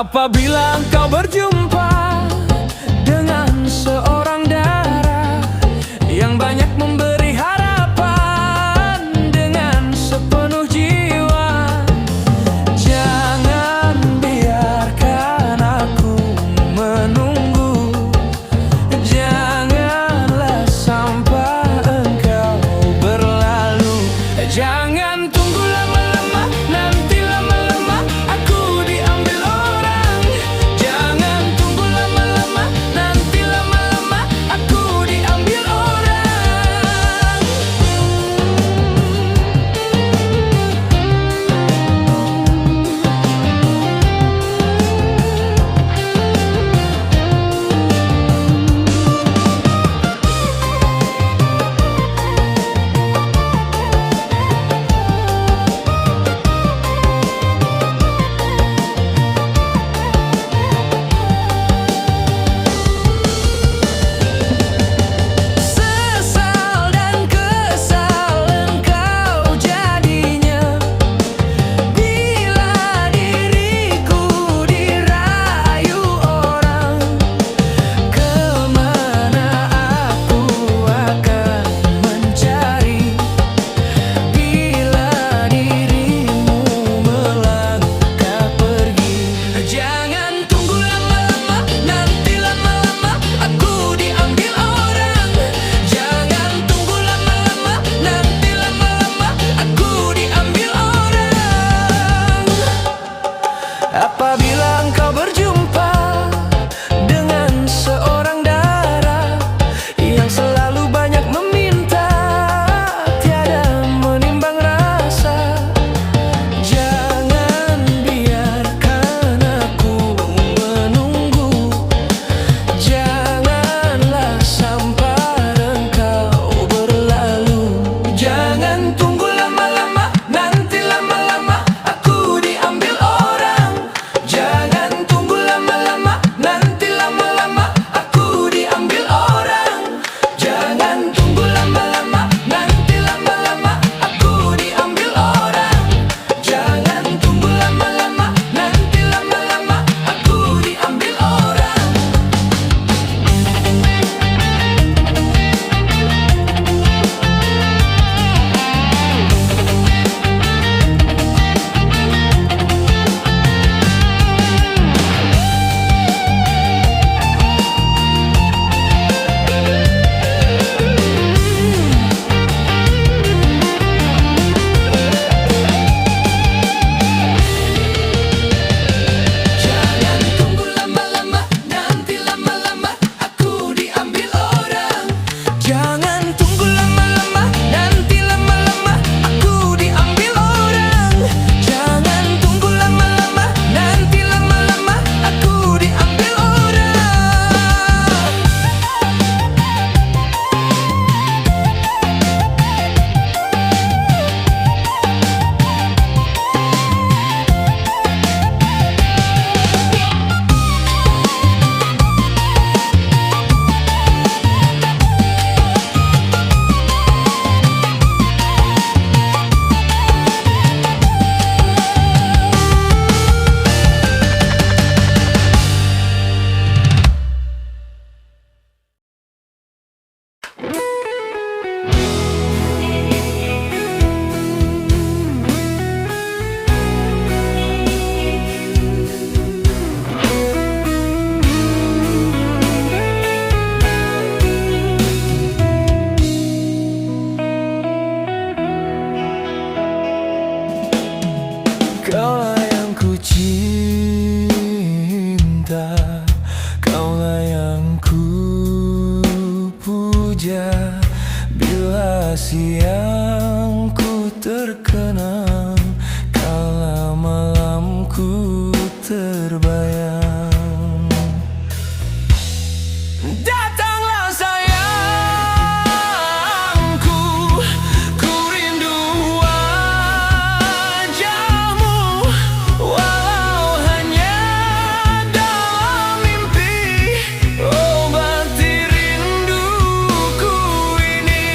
Apabila engkau berjumpa dengan seorang dara yang banyak memberi harapan dengan sepenuh jiwa, jangan biarkan aku menunggu. Janganlah sampai engkau berlalu. Jangan tunggu lama-lama, nanti lama-lama aku diambil orang. Jangan tunggu lama-lama, nanti lama-lama aku diambil orang. Sesal dan kesal engkau jadinya bila diriku dirayu orang. Kemana aku akan mencari bila dirimu melangkah pergi. Jangan tunggu lama-lama, nanti lama-lama aku diambil orang. Jangan tunggu lama-lama, nanti lama-lama aku diambil orang. Apabila engkau berjumpa dengan seorang dara yang selalu banyak meminta, tiada menimbang rasa, jangan biarkan aku menunggu. Janganlah sampai engkau berlalu. Jangan tunggu lama-lama, nanti lama-lama aku diambil orang. Jangan tunggu lama-lama, nanti lama-lama aku diambil orang. Jangan tunggu lama-lama, nanti lama-lama aku diambil orang. Jangan tunggu lama-lama, nanti lama-lama aku diambil orang. Jangan tunggu lama-lama, nanti lama-lama aku diambil orang. Jangan tunggu lama-lama, nanti lama-lama aku diambil orang. Jangan tunggu lama-lama, nanti lama-lama aku diambil orang. Kaulah yang ku cinta, kaulah yang ku puja. Bila siang ku terkenang, kala malamku terbayang. Datanglah sayangku, ku rindu wajahmu, walau hanya dalam mimpi. Obati rinduku ini.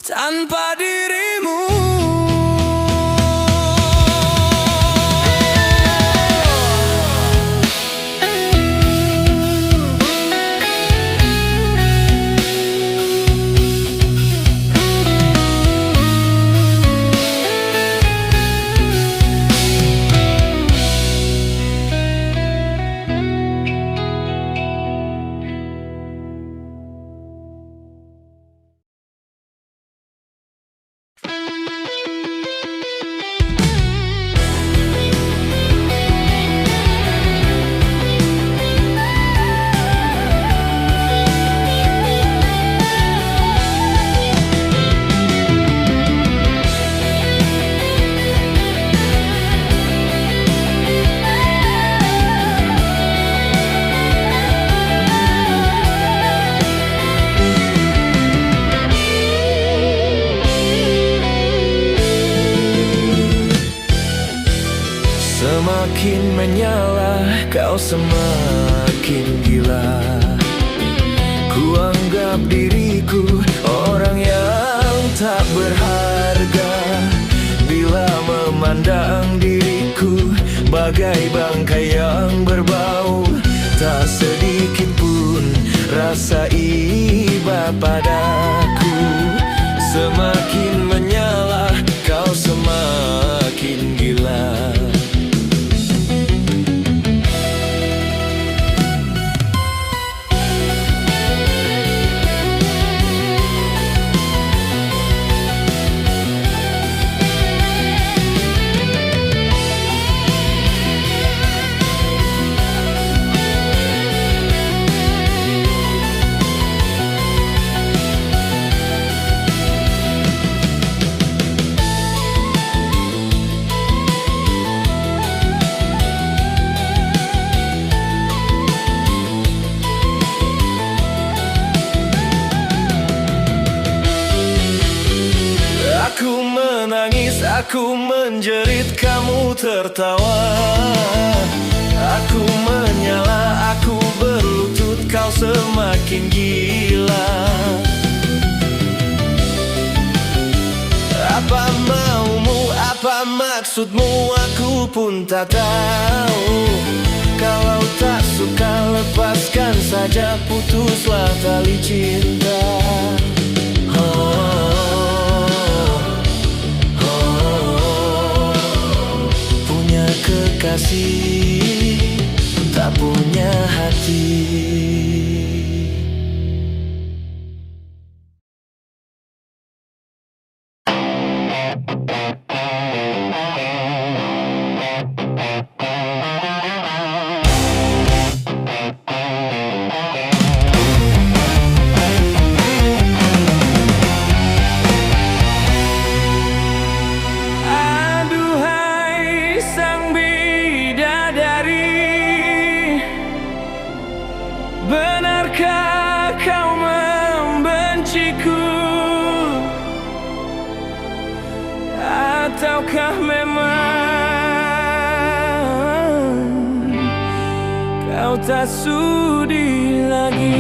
tanpa dirimu. Semakin menyala, kau semakin gila. Ku anggap diriku orang yang tak berharga. Bila memandang diriku bagai bangkai yang berbau, tak sedikit pun rasa iba padaku. Semakin menyala, kau semakin gila. Aku menangis, aku menjerit, kamu tertawa. Aku menyala, aku berlutut, kau semakin gila. Apa maumu, apa maksudmu, aku pun tak tahu. Kalau tak suka, lepaskan saja, putuslah tali cinta. Kekasih tak punya hati. Benarkah kau membenciku? Ataukah memang kau tak sudi lagi?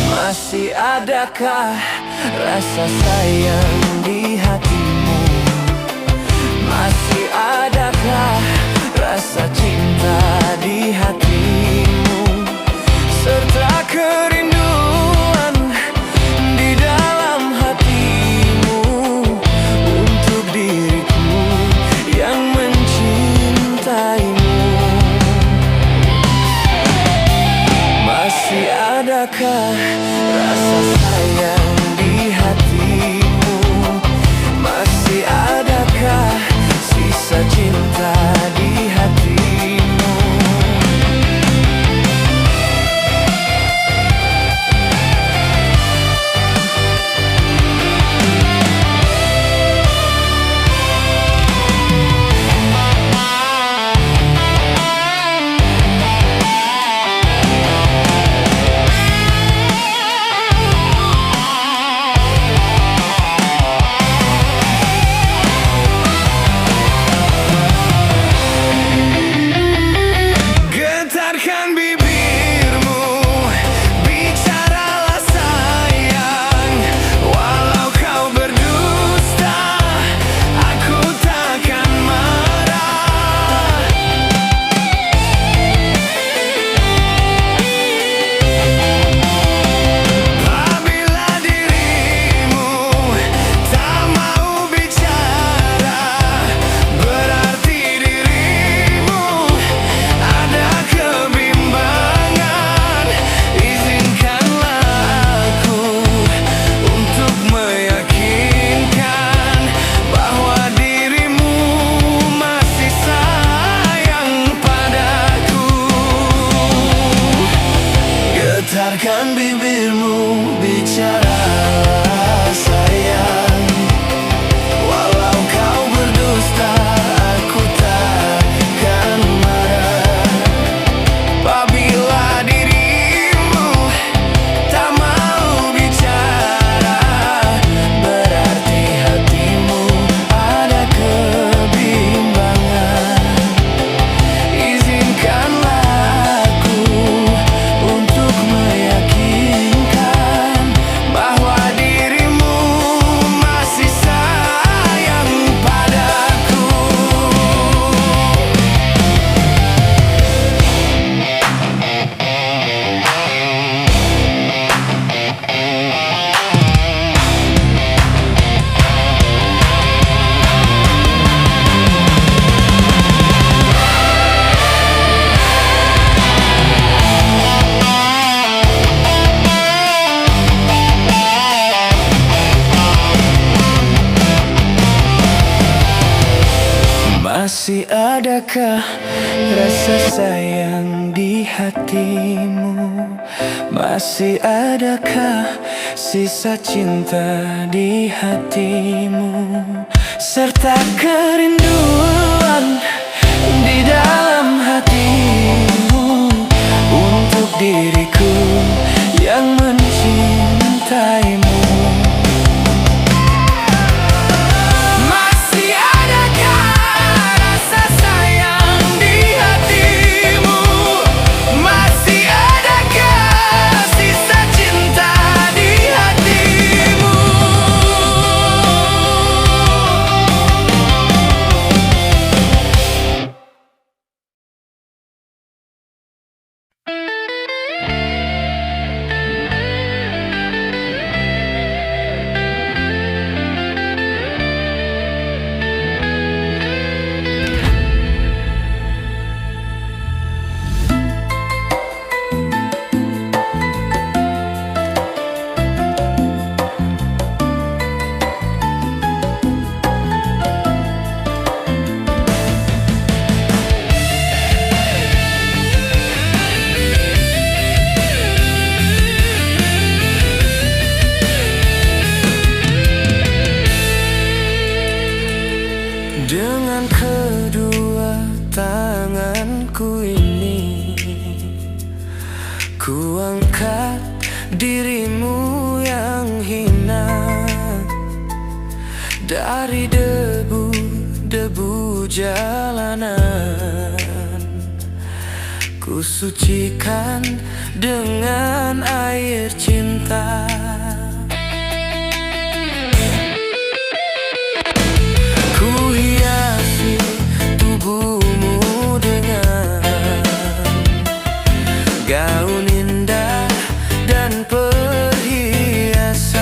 Masih adakah rasa sayang di hatimu? Masih adakah rasa cinta di hatimu? Serta kerinduan di dalam hatimu untuk diriku yang mencintaimu. Masih adakah rasa sayang di hatimu? Masih adakah sisa cinta di hatimu? biarkan bibirmu bicara sayang. Walau kau berdusta, aku takkan marah. Apabila dirimu tak mau bicara, berarti hatimu ada kebimbangan. Izinkanlah aku untuk meyakinkan bahwa dirimu masih sayang padaku. Masih adakah rasa sayang di hatimu? Masih adakah sisa cinta di hatimu? Serta kerinduan di dalam hatimu untuk diriku yang mencintaimu. Masih adakah rasa sayang di hatimu? Masih adakah sisa cinta di hatimu? Dengan kedua tanganku ini, ku angkat dirimu yang hina dari debu-debu jalanan. Ku sucikan dengan air cinta. Ku hiasi tubuhmu dengan gaun indah dan perhiasan,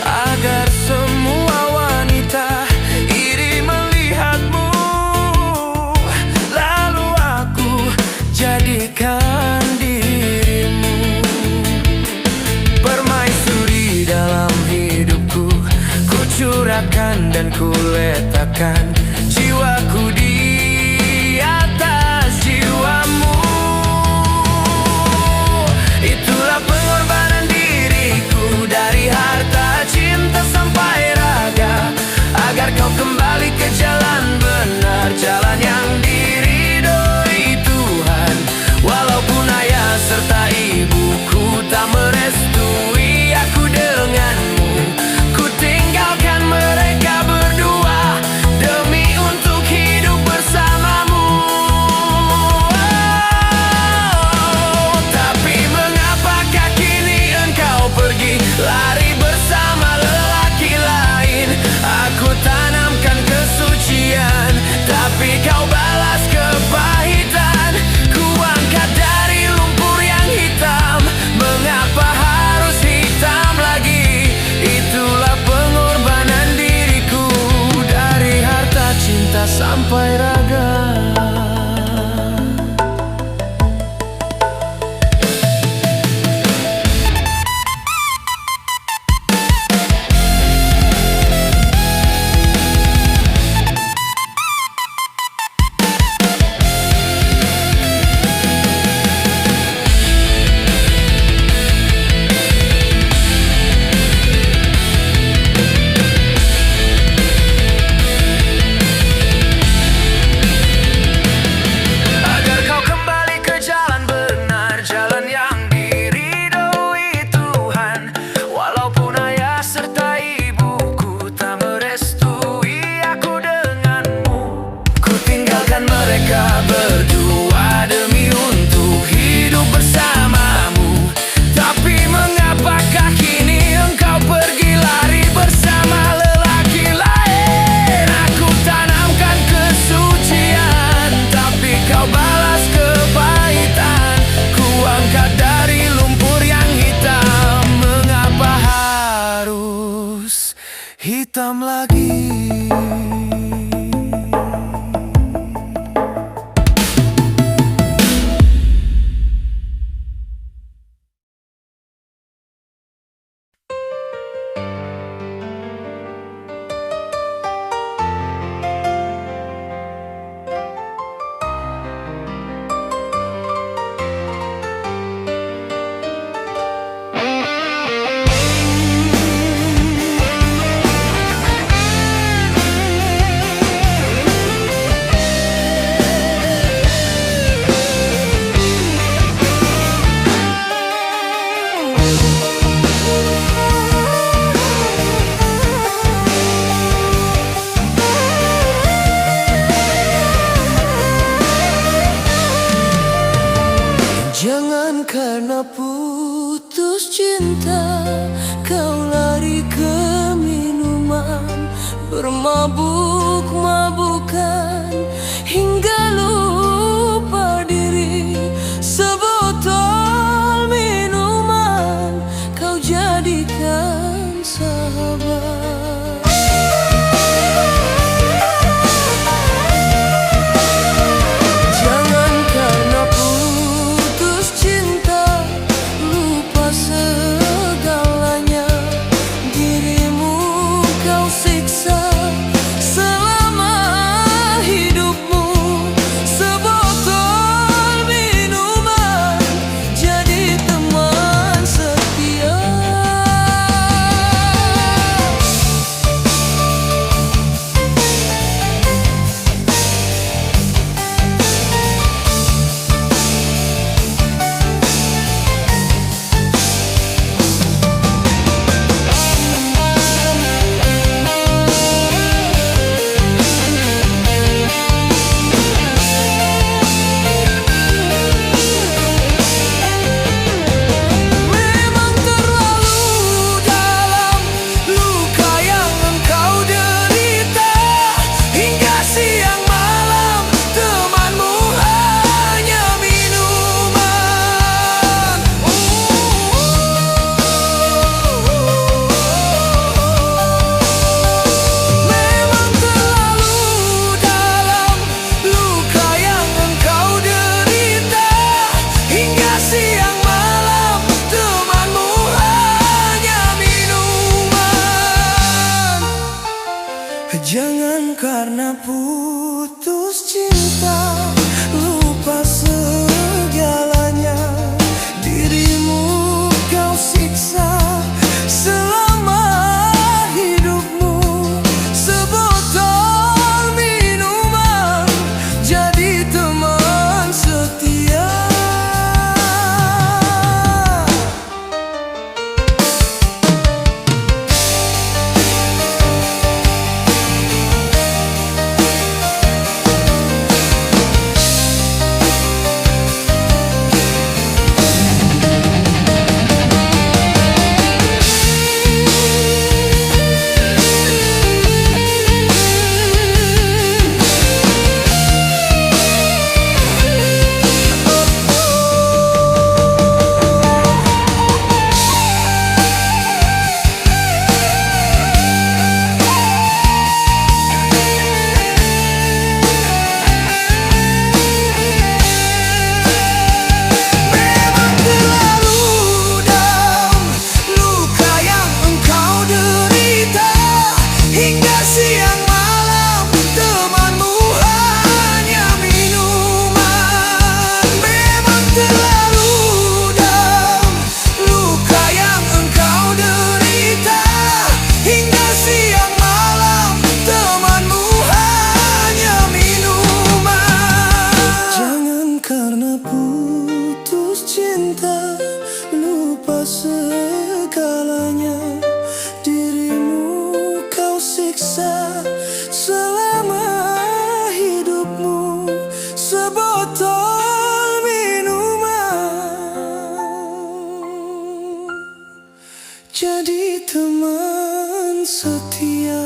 agar semua wanita iri melihatmu. Lalu aku jadikan dirimu permaisuri dalam hidupku. Ku curahkan dan ku letakkan jiwaku di atas jiwamu. Itulah pengorbanan diriku, dari harta, cinta sampai raga, agar kau kembali ke jalan benar, jalan yang diridhoi Tuhan. Walaupun ayah serta ibuku tak merestui aku denganmu, ku tinggalkan mereka berdua demi hitam lagi. Jangan karena putus cinta kau lari ke minuman, bermabuk-mabukan hingga lupa diri. Sebotol minuman kau jadikan sahabat. Jangan karena putus cinta lupa segalanya. Dirimu kau siksa selama hidupmu. Sebotol minuman jadi teman setia. Segalanya dirimu kau siksa selama hidupmu. Sebotol minuman jadi teman setia.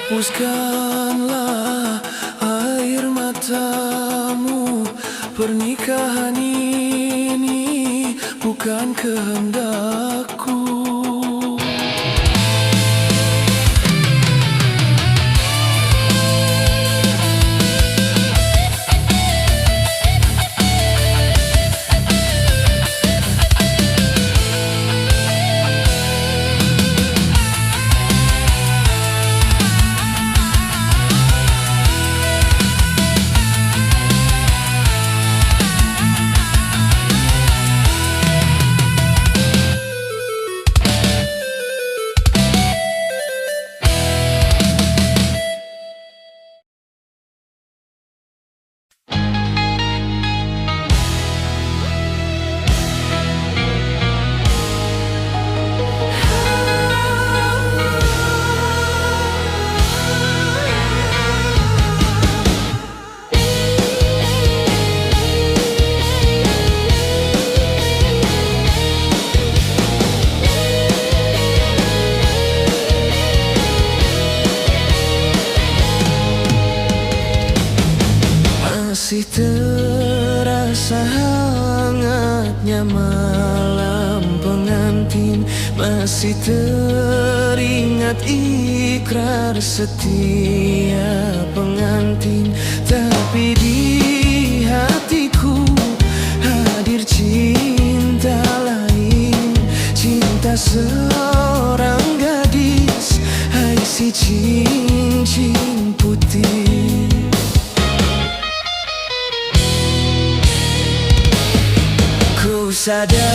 Hapuskanlah air matamu. Pernikahan ini bukan kehendakku. Masih terasa hangatnya malam pengantin. Masih teringat ikrar setia pengantin. Tapi di hatiku hadir cinta lain. Cinta seorang gadis, hai si cincin putih. Ku sadar